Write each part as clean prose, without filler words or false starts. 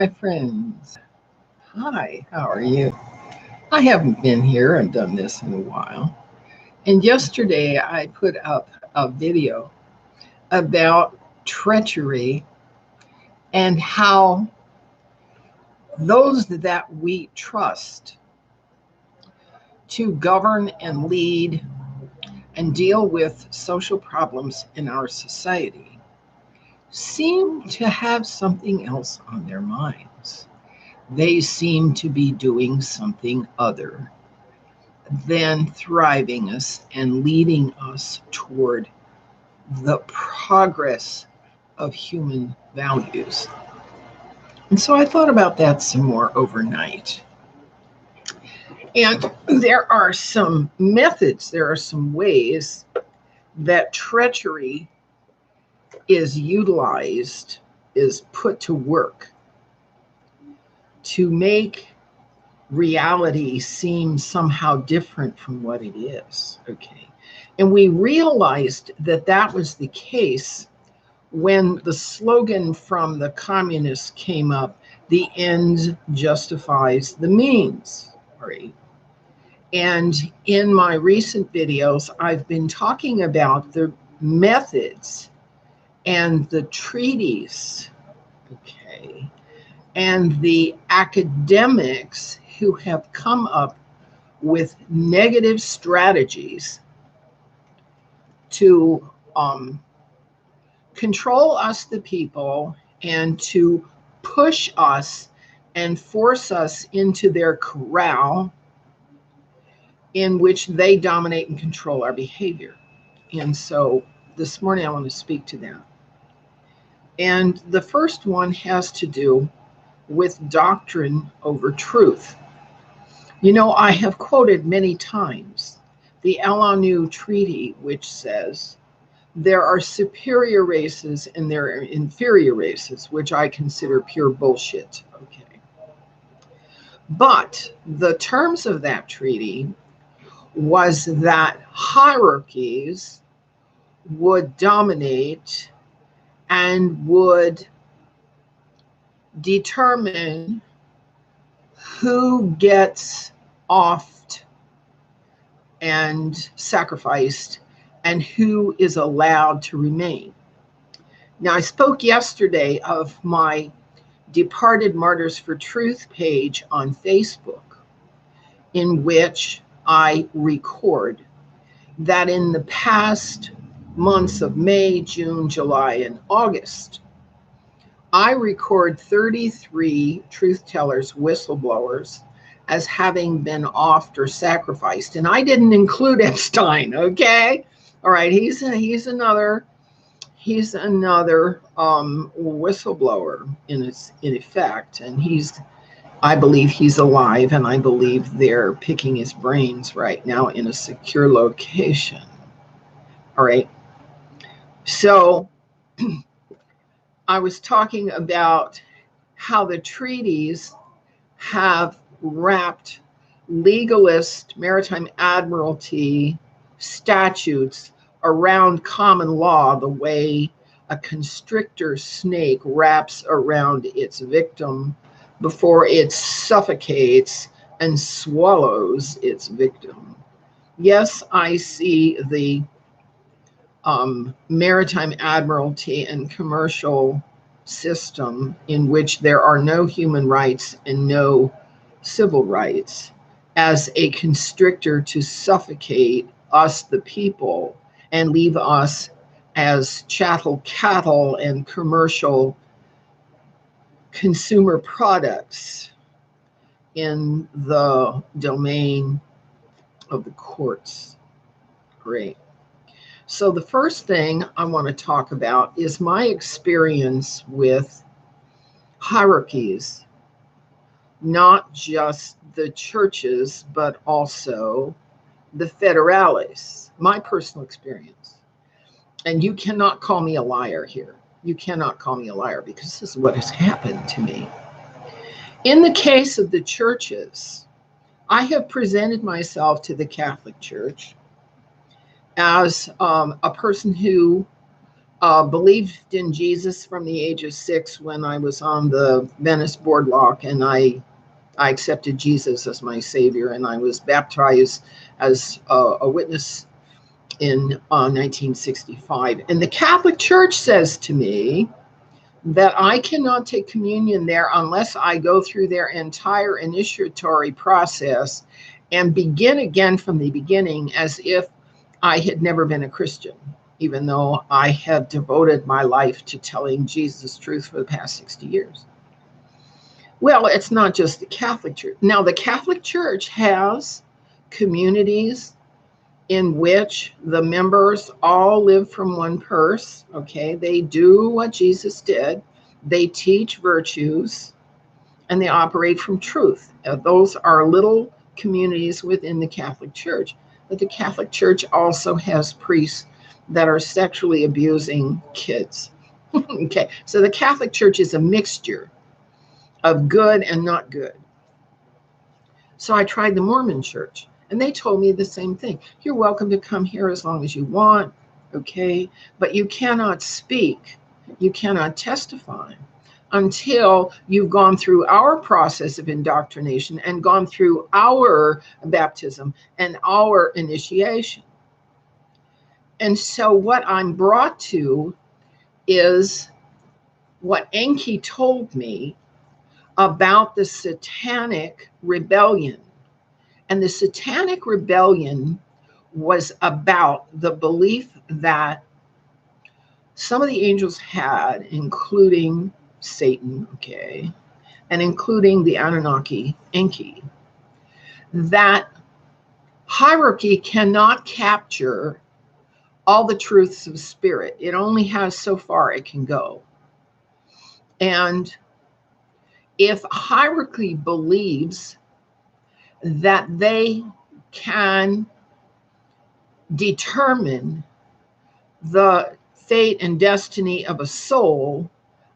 My friends, hi, how are you? I haven't been here and done this in a while. And yesterday I put up a video about treachery and how those that we trust to govern and lead and deal with social problems in our society seem to have something else on their minds. They seem to be doing something other than thriving us and leading us toward the progress of human values. And so I thought about that some more overnight. And there are some methods, there are some ways that treachery is utilized, is put to work to make reality seems somehow different from what it is. Okay. And we realized that that was the case when the slogan from the communists came up, the end justifies the means. Right. And in my recent videos, I've been talking about the methods and the treaties, okay, and the academics who have come up with negative strategies to control us, the people, and to push us and force us into their corral in which they dominate and control our behavior. And so this morning I want to speak to that. And the first one has to do with doctrine over truth. You know, I have quoted many times the IN Treaty, which says there are superior races and there are inferior races, which I consider pure bullshit. Okay. But the terms of that treaty was that hierarchies would dominate and would determine who gets offed and sacrificed and who is allowed to remain. Now, I spoke yesterday of my Departed Martyrs for Truth page on Facebook, in which I record that in the past months of May, June, July, and August, I record 33 truth tellers, whistleblowers, as having been offed or sacrificed. And I didn't include Epstein, okay? All right, he's another whistleblower in effect, and I believe he's alive, and I believe they're picking his brains right now in a secure location. All right. So I was talking about how the treaties have wrapped legalist maritime admiralty statutes around common law the way a constrictor snake wraps around its victim before it suffocates and swallows its victim. Yes, I see the maritime admiralty and commercial system in which there are no human rights and no civil rights as a constrictor to suffocate us, the people, and leave us as chattel cattle and commercial consumer products in the domain of the courts. Great. So the first thing I want to talk about is my experience with hierarchies, not just the churches, but also the federales, my personal experience. And you cannot call me a liar here. You cannot call me a liar because this is what has happened to me. In the case of the churches, I have presented myself to the Catholic Church as a person who believed in Jesus from the age of 6 when I was on the Venice boardwalk, and I accepted Jesus as my Savior, and I was baptized as a witness in 1965. And the Catholic Church says to me that I cannot take communion there unless I go through their entire initiatory process and begin again from the beginning as if I had never been a Christian, even though I have devoted my life to telling Jesus' truth for the past 60 years. Well, it's not just the Catholic Church. Now, the Catholic Church has communities in which the members all live from one purse, okay? They do what Jesus did. They teach virtues, and they operate from truth. Those are little communities within the Catholic Church. But the Catholic Church also has priests that are sexually abusing kids. Okay, so the Catholic Church is a mixture of good and not good. So I tried the Mormon Church, and they told me the same thing. You're welcome to come here as long as you want, okay? But you cannot speak, you cannot testify until you've gone through our process of indoctrination and gone through our baptism and our initiation. And so what I'm brought to is what Enki told me about the satanic rebellion. And the satanic rebellion was about the belief that some of the angels had, including Satan, okay, and including the Anunnaki, Enki, that hierarchy cannot capture all the truths of spirit. It only has so far it can go. And if hierarchy believes that they can determine the fate and destiny of a soul,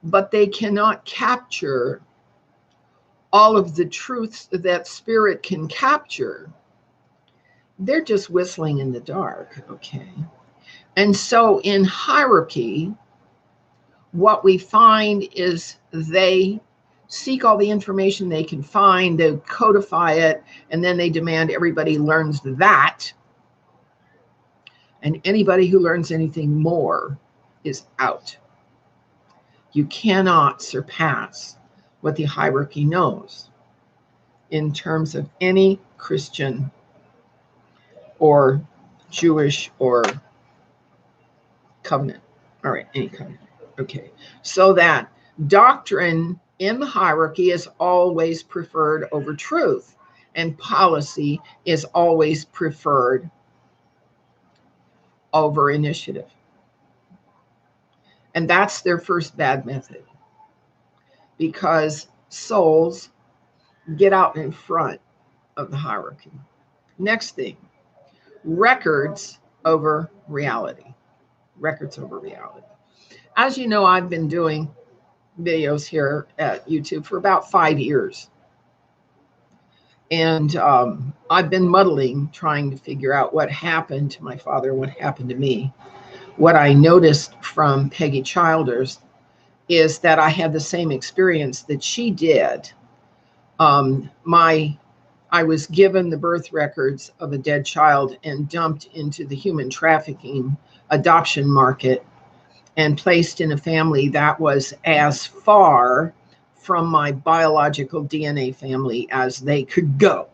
but they cannot capture all of the truths that spirit can capture, they're just whistling in the dark, okay? And so in hierarchy, what we find is they seek all the information they can find, they codify it, and then they demand everybody learns that. And anybody who learns anything more is out. You cannot surpass what the hierarchy knows in terms of any Christian or Jewish or covenant. All right, any covenant. Okay, so that doctrine in the hierarchy is always preferred over truth, and policy is always preferred over initiative. And that's their first bad method, because souls get out in front of the hierarchy. Next thing, records over reality. Records over reality. As you know, I've been doing videos here at YouTube for about 5 years. And I've been muddling, trying to figure out what happened to my father, what happened to me. What I noticed from Peggy Childers is that I had the same experience that she did. I was given the birth records of a dead child and dumped into the human trafficking adoption market and placed in a family that was as far from my biological DNA family as they could go.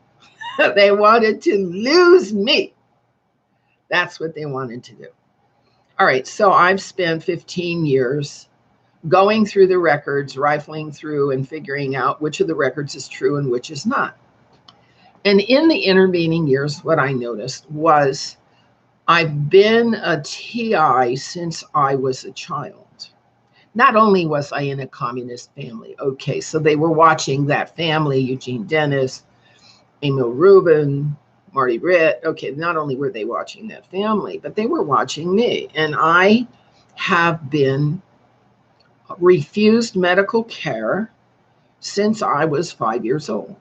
They wanted to lose me. That's what they wanted to do. All right, so I've spent 15 years going through the records, rifling through and figuring out which of the records is true and which is not. And in the intervening years, what I noticed was I've been a TI since I was a child. Not only was I in a communist family, okay, so they were watching that family, Eugene Dennis, Emil Rubin, Marty Ritt. Okay, not only were they watching that family, but they were watching me. And I have been refused medical care since I was 5 years old.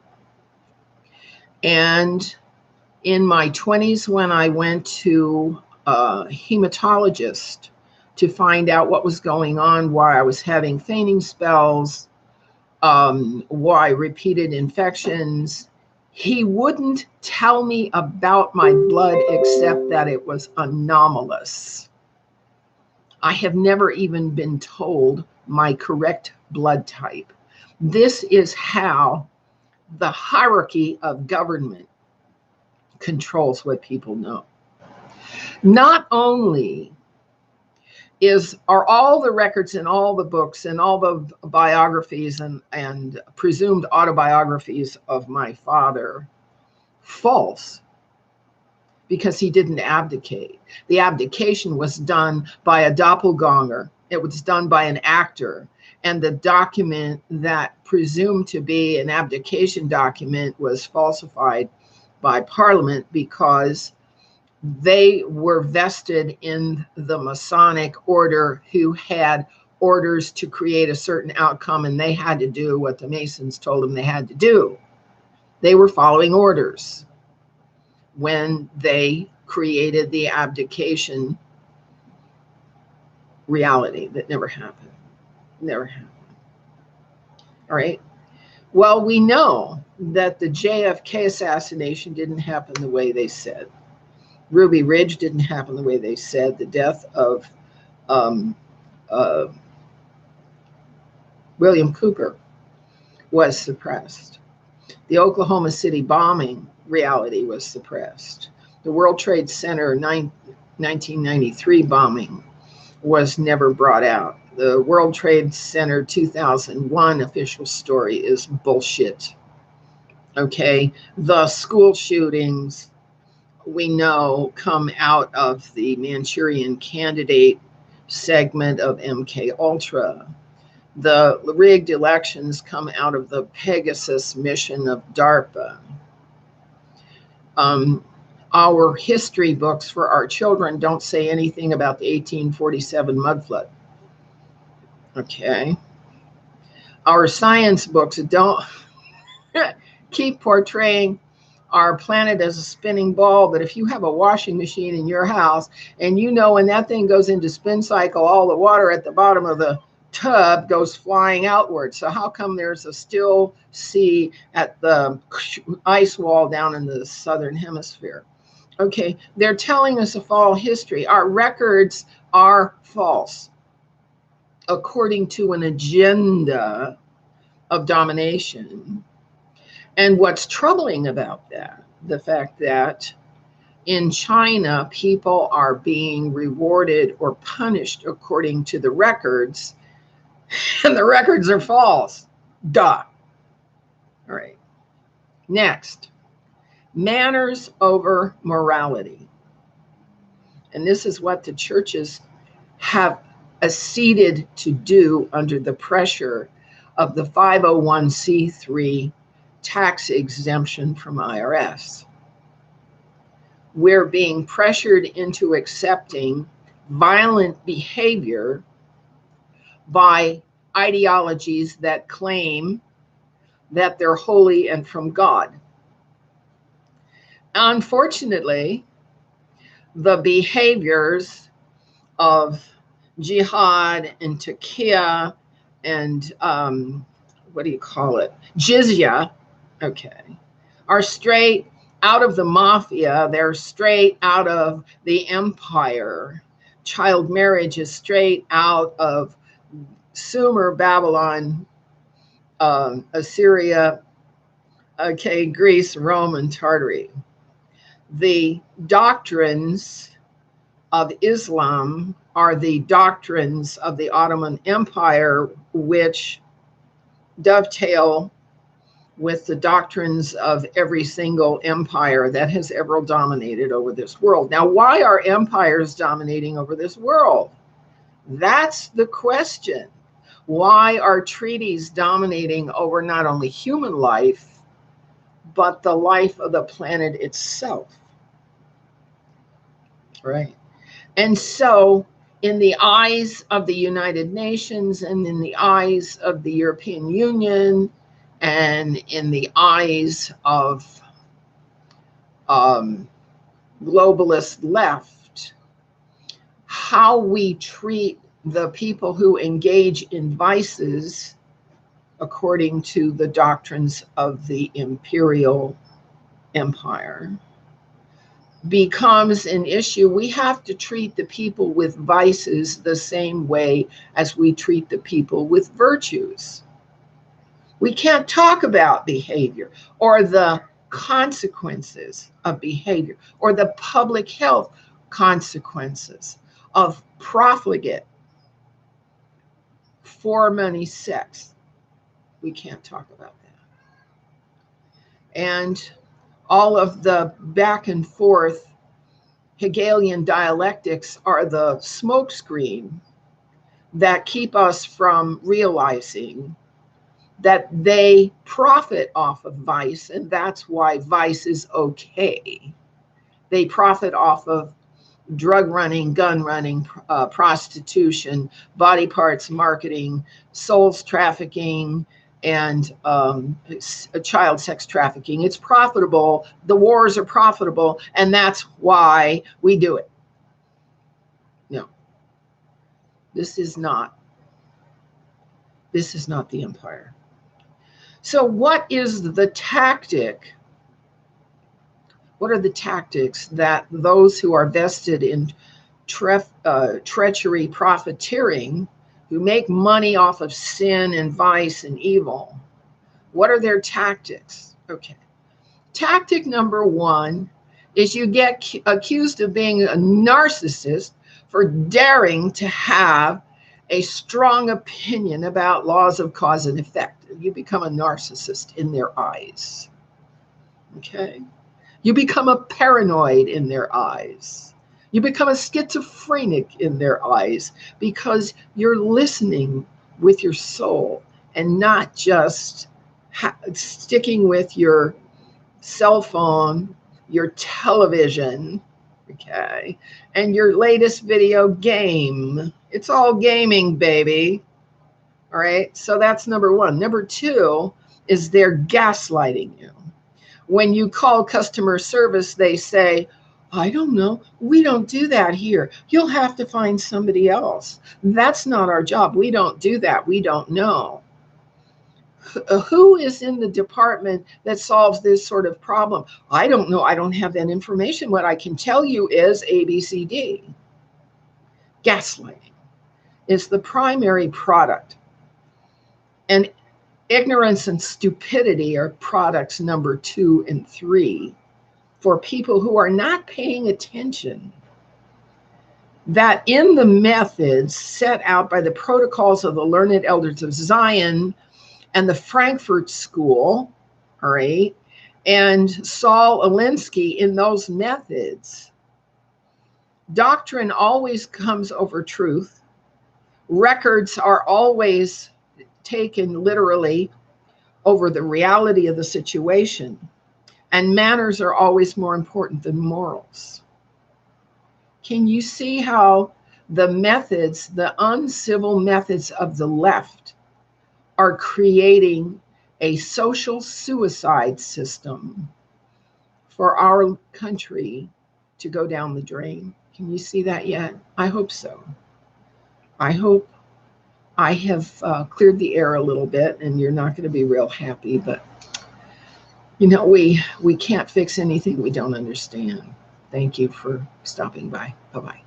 And in my 20s, when I went to a hematologist to find out what was going on, why I was having fainting spells, why repeated infections. He wouldn't tell me about my blood except that it was anomalous. I have never even been told my correct blood type. This is how the hierarchy of government controls what people know. Not only are all the records and all the books and all the biographies and presumed autobiographies of my father false, because he didn't abdicate. The abdication was done by a doppelganger. It was done by an actor. And the document that presumed to be an abdication document was falsified by Parliament because they were vested in the Masonic order, who had orders to create a certain outcome, and they had to do what the Masons told them they had to do. They were following orders when they created the abdication reality that never happened. Never happened. All right. Well, we know that the JFK assassination didn't happen the way they said. Ruby Ridge didn't happen the way they said. The death of William Cooper was suppressed. The Oklahoma City bombing reality was suppressed. The World Trade Center 1993 bombing was never brought out. The World Trade Center 2001 official story is bullshit. Okay, the school shootings we know come out of the Manchurian Candidate segment of MK Ultra. The rigged elections come out of the Pegasus mission of DARPA. Our history books for our children don't say anything about the 1847 mud flood. Okay. Our science books don't keep portraying our planet as a spinning ball, but if you have a washing machine in your house and you know when that thing goes into spin cycle, all the water at the bottom of the tub goes flying outward. So how come there's a still sea at the ice wall down in the southern hemisphere? Okay, they're telling us a false history. Our records are false according to an agenda of domination. And what's troubling about that, the fact that in China, people are being rewarded or punished according to the records, and the records are false. Duh. All right. Next, manners over morality. And this is what the churches have acceded to do under the pressure of the 501c3 tax exemption from IRS. We're being pressured into accepting violent behavior by ideologies that claim that they're holy and from God. Unfortunately, the behaviors of jihad and taqiyya and what do you call it? Jizya, okay, are straight out of the mafia. They're straight out of the empire. Child marriage is straight out of Sumer, Babylon, Assyria, okay, Greece, Rome, and Tartary. The doctrines of Islam are the doctrines of the Ottoman Empire, which dovetail with the doctrines of every single empire that has ever dominated over this world. Now, why are empires dominating over this world? That's the question. Why are treaties dominating over not only human life, but the life of the planet itself? Right. And so, in the eyes of the United Nations and in the eyes of the European Union and in the eyes of globalist left, how we treat the people who engage in vices according to the doctrines of the imperial empire becomes an issue. We have to treat the people with vices the same way as we treat the people with virtues. We can't talk about behavior or the consequences of behavior or the public health consequences of profligate for money sex. We can't talk about that. And all of the back and forth Hegelian dialectics are the smokescreen that keep us from realizing that they profit off of vice, and that's why vice is okay. They profit off of drug running, gun running, prostitution, body parts marketing, souls trafficking, and child sex trafficking. It's profitable. The wars are profitable, and that's why we do it. No, this is not the empire. So what is the tactic? What are the tactics that those who are vested in treachery, profiteering, who make money off of sin and vice and evil, what are their tactics? Okay. Tactic number one is you get accused of being a narcissist for daring to have a strong opinion about laws of cause and effect. You become a narcissist in their eyes. Okay. You become a paranoid in their eyes. You become a schizophrenic in their eyes because you're listening with your soul and not just sticking with your cell phone, your television, okay, and your latest video game. It's all gaming, baby. All right. So that's number one. Number two is they're gaslighting you. When you call customer service, they say, I don't know. We don't do that here. You'll have to find somebody else. That's not our job. We don't do that. We don't know. Who is in the department that solves this sort of problem? I don't know. I don't have that information. What I can tell you is ABCD. Gaslighting is the primary product. And ignorance and stupidity are products number 2 and 3 for people who are not paying attention that in the methods set out by the protocols of the learned elders of Zion and the Frankfurt School, all right, and Saul Alinsky, in those methods, doctrine always comes over truth. Records are always taken literally over the reality of the situation, and manners are always more important than morals. Can you see how the methods, the uncivil methods of the left, are creating a social suicide system for our country to go down the drain? Can you see that yet? I hope so. I hope I have cleared the air a little bit, and you're not going to be real happy, but you know, we can't fix anything we don't understand. Thank you for stopping by. Bye-bye.